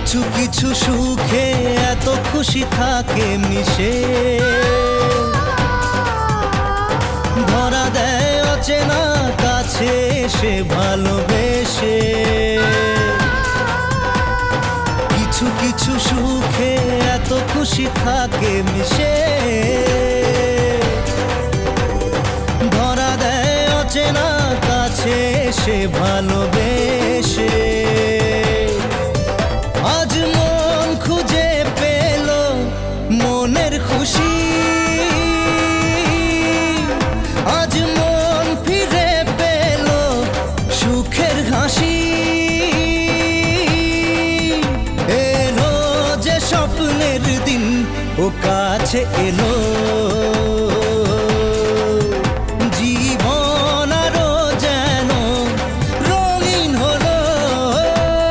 কিছু কিছু সুখে এত খুশি থাকে মিশে, ধরা দেয় অচেনা কাছে এসে ভালোবেসে। কিছু কিছু সুখে এত খুশি থাকে মিশে, ধরা দেয় অচেনা কাছে এসে ভালোবেসে। আজ মন খুঁজে পেল মনের খুশি, আজ মন ফিরে পেল সুখের হাসি। এলো যে স্বপ্নের দিন ও কাছে এলো,